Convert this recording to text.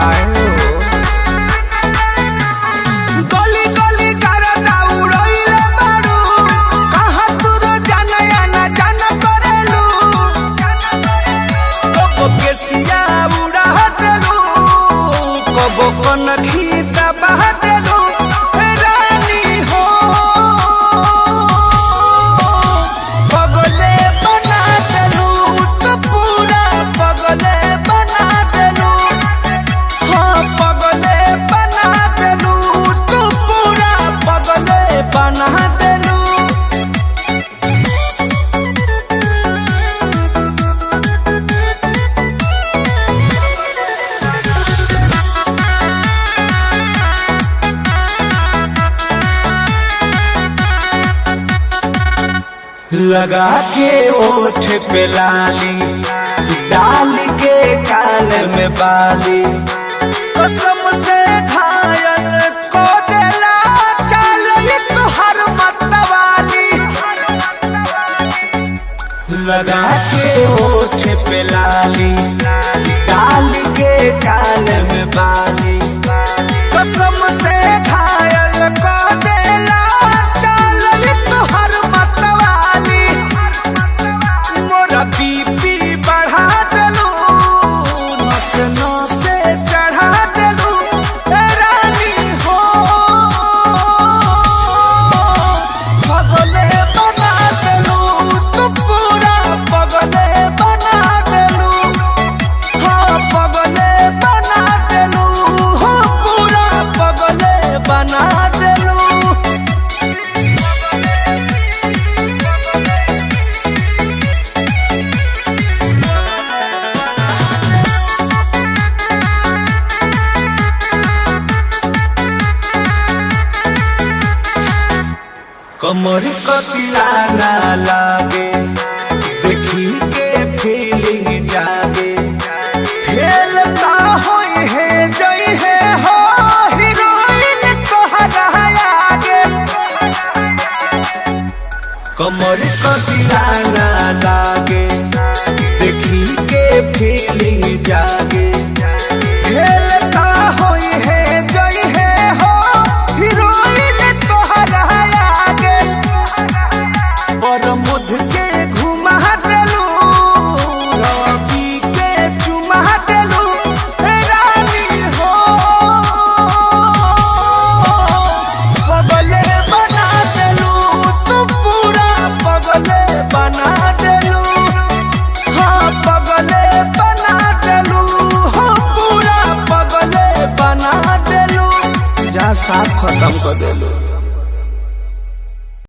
काहे हो गली गली करता उड़इले बारू कहाँ तू रो जानया ना जान करेलू कबो केसिया उड़ा देलू कबो कनखी दबा देलू रानी हो पगले बना देलू तो पूरा पगले बना देलू हाँ पगले बना देलू तो पूरा पगले बना देलू लगा के ओठ पे लाली डाल के कान में बाली कसम से घायल को देला चल तुहर मतवाली लगा के ओठ पे लाली डाल के कान में बाली कसम से घायल को देला चल तुहर मतवाली मोरा बीपी बढ़ा देलू नस नसे चढ़ा देलू रानी हो पगले बना देलू तू पूरा पगले बना देलू हाँ पगले बना देलू हो पूरा पगले बना देलू कमर कतिया ना लागे देखी के फीलिंग जागे खेलता होई है जई है हो हीरोइन तोहरा आगे कमर कतिया ना लागे देखी के फीलिंग जागे खेलता होई है जई है हो हीरोइन तोहरा पर मुध के घुमा देलू रवि के चुमा देलू रानी हो पगले बना देलू तू पूरा पगले बना देलू हाँ पगले बना देलू हो पूरा पगले बना देलू जा साथ खत्म कर देलू।